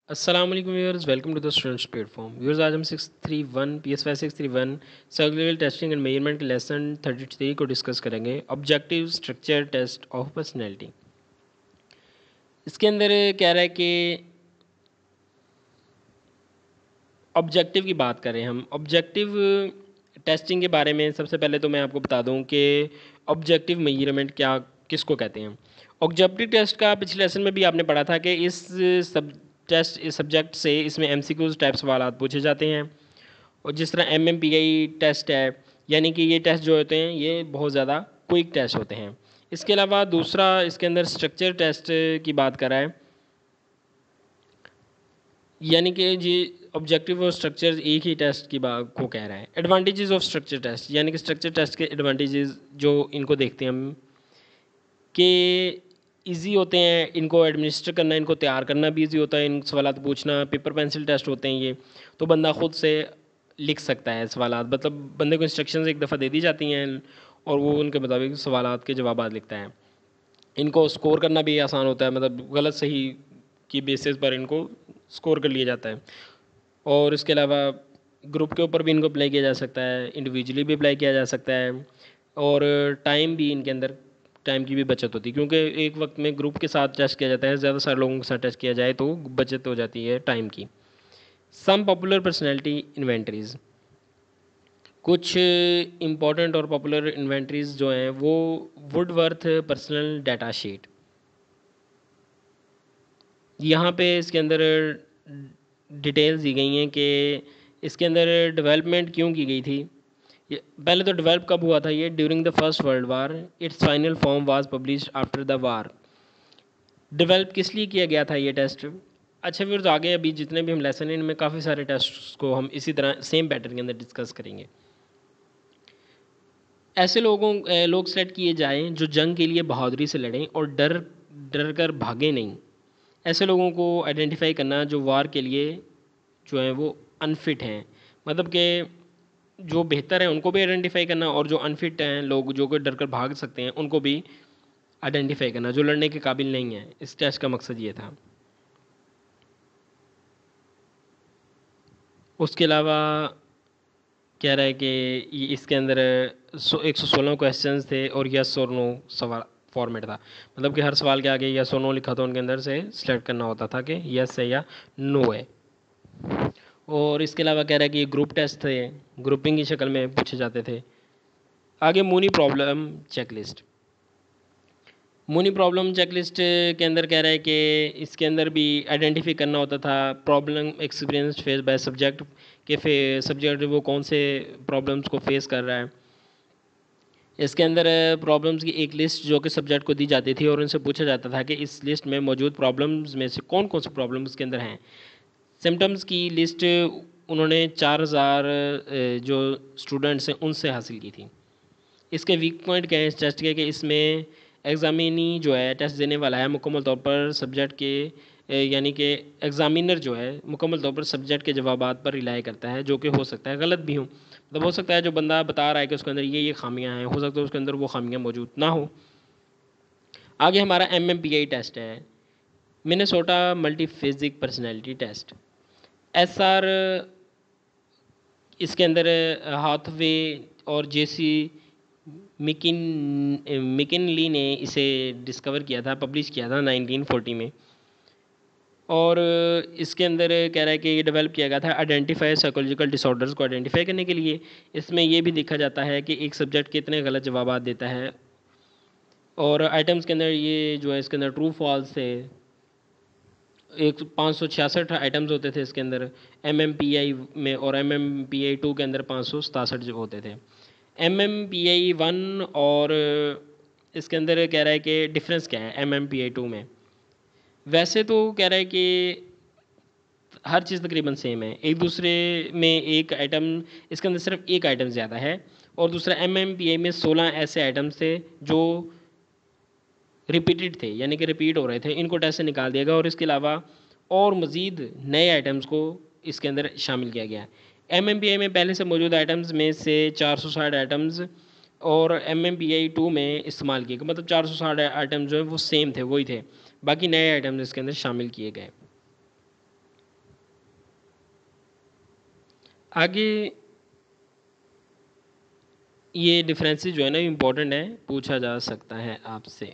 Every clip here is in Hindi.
अस्सलाम वालेकुम viewers, welcome to the students platform. Viewers, आज हम 631 PSY 631 circular testing and measurement के लेसन 33 को डिस्कस करेंगे। Objective structure test of personality. इसके अंदर कह रहा है कि ऑब्जेक्टिव की बात करें। हम ऑब्जेक्टिव टेस्टिंग के बारे में सबसे पहले तो मैं आपको बता दूं कि ऑब्जेक्टिव मेजरमेंट क्या किसको कहते हैं। ऑब्जेक्टिव टेस्ट का पिछले लेसन में भी आपने पढ़ा था कि इस सब्जेक्ट से इसमें MCQs टाइप सवाल पूछे जाते हैं। और जिस तरह MMPI टेस्ट है, यानी कि ये टेस्ट जो होते हैं ये बहुत ज़्यादा क्विक टेस्ट होते हैं। इसके अलावा दूसरा इसके अंदर स्ट्रक्चर टेस्ट की बात करा है, यानी कि जी ऑब्जेक्टिव और स्ट्रक्चर एक ही टेस्ट की बात को कह रहा है। एडवांटेजेस ऑफ स्ट्रक्चर टेस्ट, यानी कि स्ट्रक्चर टेस्ट के एडवांटेजेस जो इनको देखते हैं हम कि इजी होते हैं, इनको एडमिनिस्टर करना, इनको तैयार करना भी इजी होता है। इन सवाल पूछना पेपर पेंसिल टेस्ट होते हैं ये, तो बंदा खुद से लिख सकता है सवाल, मतलब बंदे को इंस्ट्रक्शंस एक दफ़ा दे दी जाती हैं और वो उनके मुताबिक सवाल के जवाब लिखता है। इनको स्कोर करना भी आसान होता है, मतलब गलत सही की बेसिस पर इनको स्कोर कर लिया जाता है। और इसके अलावा ग्रुप के ऊपर भी इनको अप्लाई किया जा सकता है, इंडिविजुअली भी अप्लाई किया जा सकता है। और टाइम भी इनके अंदर टाइम की भी बचत होती है, क्योंकि एक वक्त में ग्रुप के साथ टेस्ट किया जाता है, ज़्यादा सारे लोगों के साथ टेस्ट किया जाए तो बचत हो जाती है टाइम की। सम पॉपुलर पर्सनैलिटी इन्वेंटरीज, कुछ इम्पॉर्टेंट और पॉपुलर इन्वेंटरीज जो हैं वो वुडवर्थ पर्सनल डाटा शीट। यहाँ पे इसके अंदर डिटेल्स दी गई हैं कि इसके अंदर डेवलपमेंट क्यों की गई थी। पहले तो डेवलप कब हुआ था ये, during the first world war. It's final form was publish after the war. Develop किस लिए किया गया था ये टेस्ट। अच्छा फिर तो आगे अभी जितने भी हम लेसन हैं इनमें काफ़ी सारे टेस्ट को हम इसी तरह सेम पैटर्न के अंदर डिस्कस करेंगे। ऐसे लोग सेलेक्ट किए जाएं जो जंग के लिए बहादुरी से लड़ें और डर डर कर भागे नहीं। ऐसे लोगों को आइडेंटिफाई करना जो वार के लिए जो है वो अनफिट हैं, मतलब कि जो बेहतर है उनको भी आइडेंटिफाई करना, और जो अनफिट हैं लोग जो कि डर कर भाग सकते हैं उनको भी आइडेंटिफाई करना, जो लड़ने के काबिल नहीं है। इस टेस्ट का मकसद ये था। उसके अलावा कह रहा है कि इसके अंदर 116 क्वेश्चंस थे और यस और नो सवाल फॉर्मेट था, मतलब कि हर सवाल के आगे यस और नो लिखा था, उनके अंदर से सिलेक्ट करना होता था कि यस है या नो है। और इसके अलावा कह रहा है कि ग्रुप टेस्ट थे, ग्रुपिंग की शक्ल में पूछे जाते थे। आगे Mooney problem checklist. Mooney problem checklist के अंदर कह रहा है कि इसके अंदर भी आइडेंटिफाई करना होता था problem experience face by subject के सब्जेक्ट वो कौन से प्रॉब्लम्स को फेस कर रहा है। इसके अंदर प्रॉब्लम्स की एक लिस्ट जो कि सब्जेक्ट को दी जाती थी और उनसे पूछा जाता था कि इस लिस्ट में मौजूद प्रॉब्लम्स में से कौन कौन से प्रॉब्लम्स के अंदर हैं। सिम्टम्स की लिस्ट उन्होंने 4000 जो स्टूडेंट्स हैं उनसे हासिल की थी। इसके वीक पॉइंट क्या है इस टेस्ट के, कि इसमें एग्ज़ामिनी जो है टेस्ट देने वाला है मुकम्मल तौर पर सब्जेक्ट के यानी कि एग्ज़ामिनर जो है मुकम्मल तौर पर सब्जेक्ट के जवाबात पर रिलाई करता है, जो कि हो सकता है गलत भी हो। मतलब हो सकता है जो बंदा बता रहा है कि उसके अंदर ये खामियां हैं, हो सकता है उसके अंदर वो खामियां मौजूद ना हो। आगे हमारा MMPI टेस्ट है, Minnesota multiphasic personality test. SR इसके अंदर हाथवे और JC मिकिनली ने इसे डिस्कवर किया था, पब्लिश किया था 1940 में। और इसके अंदर कह रहा है कि ये डेवलप किया गया था आइडेंटिफाई साइकोलॉजिकल डिसऑर्डर्स को आइडेंटिफाई करने के लिए। इसमें ये भी देखा जाता है कि एक सब्जेक्ट कितने गलत जवाब देता है। और आइटम्स के अंदर ये जो है इसके अंदर ट्रू फॉल्स थे, एक 566 आइटम्स होते थे इसके अंदर MMPI में, और MMPI 2 के अंदर 567 जो होते थे। MMPI 1 और इसके अंदर कह रहा है कि डिफरेंस क्या है MMPI 2 में। वैसे तो कह रहा है कि हर चीज़ तकरीबन सेम है, एक दूसरे में एक आइटम इसके अंदर सिर्फ एक आइटम ज़्यादा है, और दूसरा MMPI में 16 ऐसे आइटम्स थे जो रिपीटेड थे, यानी कि रिपीट हो रहे थे, इनको टेस्ट से निकाल दिया गया। और इसके अलावा और मज़ीद नए आइटम्स को इसके अंदर शामिल किया गया। MMPI में पहले से मौजूद आइटम्स में से 460 आइटम्स और MMPI 2 में इस्तेमाल किए गए, मतलब 460 आइटम्स जो है वो सेम थे, वही थे, बाकी नए आइटम्स इसके अंदर शामिल किए गए। आगे ये डिफरेंसेस जो है ना इम्पोर्टेंट है, पूछा जा सकता है आपसे।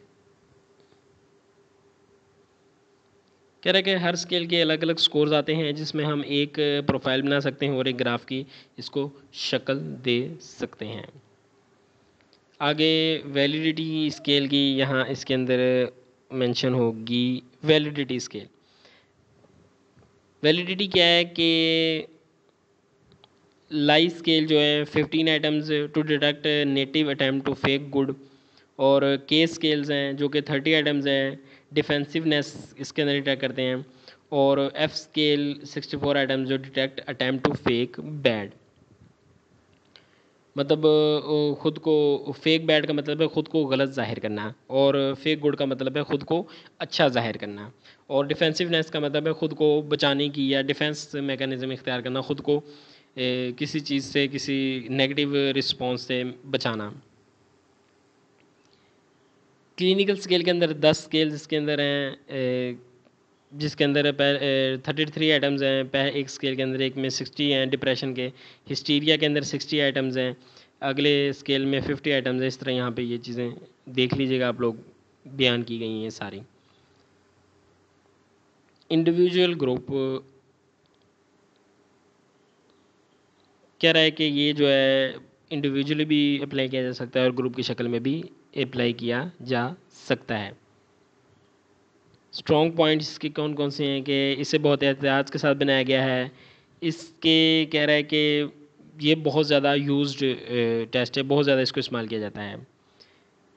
कह रहा है कि हर स्केल के अलग अलग स्कोर्स आते हैं जिसमें हम एक प्रोफाइल बना सकते हैं और एक ग्राफ की इसको शक्ल दे सकते हैं। आगे वैलिडिटी स्केल की यहाँ इसके अंदर मेंशन होगी। वैलिडिटी स्केल, वैलिडिटी क्या है कि लाई स्केल जो है 15 items to detect native attempt to fake good, और के स्केल्स हैं जो कि 30 आइटम्स हैं, डिफेंसिवनेस इसके अंदर डिटेक्ट करते हैं, और एफ स्केल 64 आइटम्स जो detect attempt to fake bad. मतलब ख़ुद को फेक बैड का मतलब है ख़ुद को गलत जाहिर करना, और फेक गुड का मतलब है ख़ुद को अच्छा जाहिर करना, और डिफेंसिवनेस का मतलब है ख़ुद को बचाने की या डिफेंस मैकेनिज़्म इख्तियार करना, ख़ुद को किसी चीज़ से, किसी नेगेटिव रिस्पॉन्स से बचाना। क्लिनिकल स्केल के अंदर 10 स्केल्स इसके अंदर हैं, जिसके अंदर 33 आइटम्स हैं। एक स्केल के अंदर, एक में 60 हैं डिप्रेशन के। हिस्टीरिया के अंदर 60 आइटम्स हैं, अगले स्केल में 50 आइटम्स हैं। इस तरह यहाँ पे ये चीज़ें देख लीजिएगा आप लोग, बयान की गई हैं सारी। इंडिविजुअल ग्रुप कह रहा है कि ये जो है इंडिविजुअली भी अप्लाई किया जा सकता है और ग्रुप की शक्ल में भी अप्लाई किया जा सकता है। स्ट्रॉन्ग पॉइंट्स इसके कौन कौन से हैं कि इसे बहुत एहतियात के साथ बनाया गया है। इसके कह रहा है कि ये बहुत ज़्यादा यूज्ड टेस्ट है, बहुत ज़्यादा इसको इस्तेमाल किया जाता है।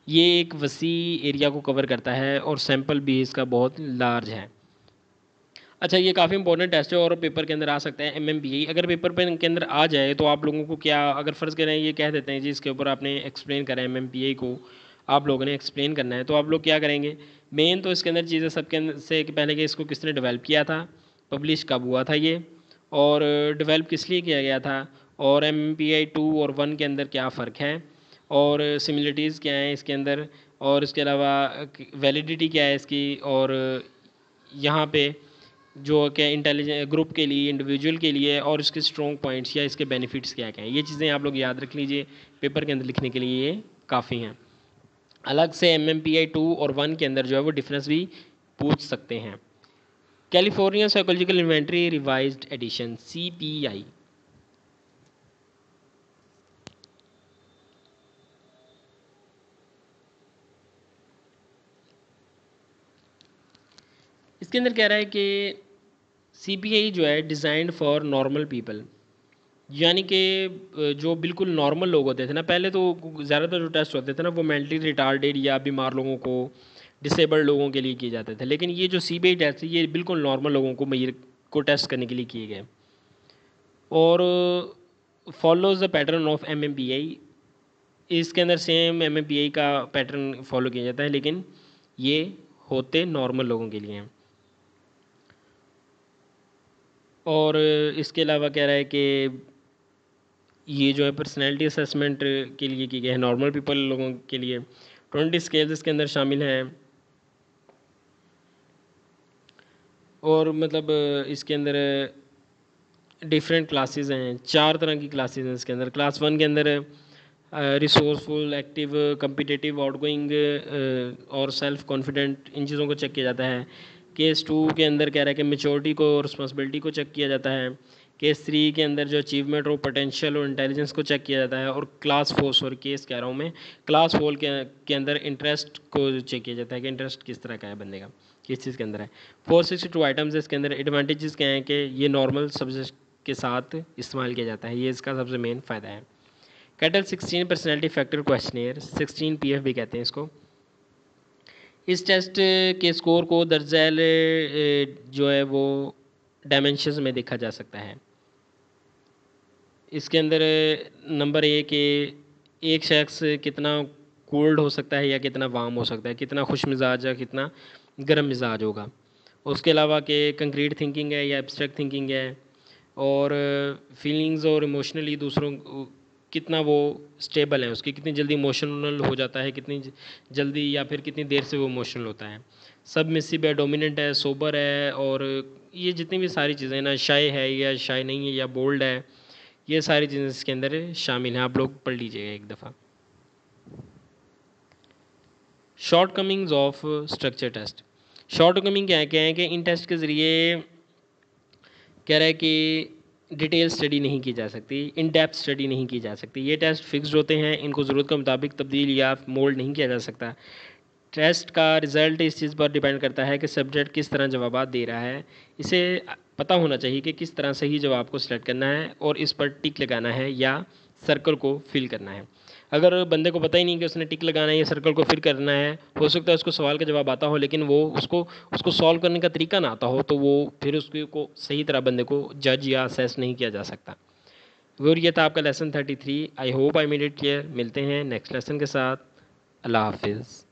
ये एक वसी एरिया को कवर करता है और सैंपल भी इसका बहुत लार्ज है। अच्छा, ये काफ़ी इंपॉर्टेंट टेस्ट है और पेपर के अंदर आ सकता है। MMPI अगर पेपर पे के अंदर आ जाए तो आप लोगों को क्या, अगर फ़र्ज़ करें ये कह देते हैं जी इसके ऊपर आपने एक्सप्लेन करा है, MMPI को आप लोगों ने एक्सप्लेन करना है, तो आप लोग क्या करेंगे। मेन तो इसके अंदर चीज़ें सबके अंदर से कि पहले कि इसको किसने डेवलप किया था, पब्लिश कब हुआ था ये, और डेवलप किस लिए किया गया था, और MMPI 2 और 1 के अंदर क्या फ़र्क है, और सिमिलरिटीज़ क्या हैं इसके अंदर, और इसके अलावा वैलिडिटी क्या है इसकी, और यहाँ पे जो कि इंटेलिजेंट ग्रुप के लिए, इंडिविजुअल के लिए, और इसके स्ट्रॉन्ग पॉइंट्स या इसके बेनिफिट्स क्या क्या हैं, ये चीज़ें आप लोग याद रख लीजिए। पेपर के अंदर लिखने के लिए ये काफ़ी हैं। अलग से MMPI 2 और 1 के अंदर जो है वो डिफरेंस भी पूछ सकते हैं। California psychological inventory revised edition CPI, इसके अंदर कह रहा है कि CPI जो है डिज़ाइंड फॉर नॉर्मल पीपल, यानी कि जो बिल्कुल नॉर्मल लोग होते थे ना पहले, तो ज़्यादातर जो टेस्ट होते थे ना वो मेंटली रिटार्डेड या बीमार लोगों को, डिसेबल्ड लोगों के लिए किए जाते थे। लेकिन ये जो CPI टेस्ट है ये बिल्कुल नॉर्मल लोगों को मय्यर को टेस्ट करने के लिए किए गए, और follows the pattern of MMPI। इसके अंदर सेम MMPI का पैटर्न फॉलो किया जाता है, लेकिन ये होते नॉर्मल लोगों के लिए हैं। और इसके अलावा कह रहा है कि ये जो है पर्सनैलिटी असेसमेंट के लिए की गई है, नॉर्मल पीपल लोगों के लिए। 20 स्केल्स इसके अंदर शामिल हैं, और मतलब इसके अंदर डिफरेंट क्लासेस हैं, 4 तरह की क्लासेस हैं इसके अंदर। क्लास 1 के अंदर रिसोर्सफुल, एक्टिव, कम्पिटिटिव, आउटगोइंग और सेल्फ कॉन्फिडेंट, इन चीज़ों को चेक किया जाता है। केस 2 के अंदर कह रहा है कि मेच्योरिटी को, रिस्पॉन्सिबिलिटी को चेक किया जाता है। केस 3 के अंदर जो अचीवमेंट और पोटेंशियल और इंटेलिजेंस को चेक किया जाता है। और क्लास 4, सॉरी केस कह रहा हूँ मैं, क्लास 4 के अंदर इंटरेस्ट को चेक किया जाता है कि इंटरेस्ट किस तरह का है बंदे का, किस चीज़ के अंदर है। 462 आइटम्स है इसके अंदर। एडवांटेजेस क्या हैं कि ये नॉर्मल सब्जेक्ट के साथ इस्तेमाल किया जाता है, ये इसका सबसे मेन फ़ायदा है। Cattle 16 personality factor questionnaire, 16 PF भी कहते हैं इसको। इस टेस्ट के स्कोर को दर्जैल जो है वो डायमेंशंस में देखा जा सकता है। इसके अंदर नंबर 1 के एक शख्स कितना कोल्ड हो सकता है या कितना वार्म हो सकता है, कितना खुश मिजाज या कितना गर्म मिजाज होगा। उसके अलावा कि कंक्रीट थिंकिंग है या एब्स्ट्रैक्ट थिंकिंग है, और फीलिंग्स और इमोशनली दूसरों कितना वो स्टेबल है, उसकी कितनी जल्दी इमोशनल हो जाता है, कितनी जल्दी या फिर कितनी देर से वो इमोशनल होता है। सबमिसिव है, डोमिनेंट है, सोबर है, और ये जितनी भी सारी चीज़ें ना, शाय है या शाय नहीं है, या बोल्ड है, ये सारी चीज़ें इसके अंदर शामिल हैं, आप लोग पढ़ लीजिएगा एक दफ़ा। Shortcomings of structure test. Shortcoming क्या है कि इन टेस्ट के ज़रिए कह रहा है कि डिटेल स्टडी नहीं की जा सकती, इन डेप्थ स्टडी नहीं की जा सकती। ये टेस्ट फिक्स्ड होते हैं, इनको ज़रूरत के मुताबिक तब्दील या मोल्ड नहीं किया जा सकता। टेस्ट का रिज़ल्ट इस चीज़ पर डिपेंड करता है कि सब्जेक्ट किस तरह जवाब दे रहा है। इसे पता होना चाहिए कि किस तरह सही जवाब को सिलेक्ट करना है और इस पर टिक लगाना है या सर्कल को फिल करना है। अगर बंदे को पता ही नहीं कि उसने टिक लगाना है या सर्कल को फिल करना है, हो सकता है उसको सवाल का जवाब आता हो लेकिन वो उसको उसको सॉल्व करने का तरीका ना आता हो, तो वो फिर उसको को सही तरह बंदे को जज या असेस नहीं किया जा सकता। और ये था आपका lesson 33। I hope I made it clear. मिलते हैं नेक्स्ट लेसन के साथ। अल्लाह हाफिज़।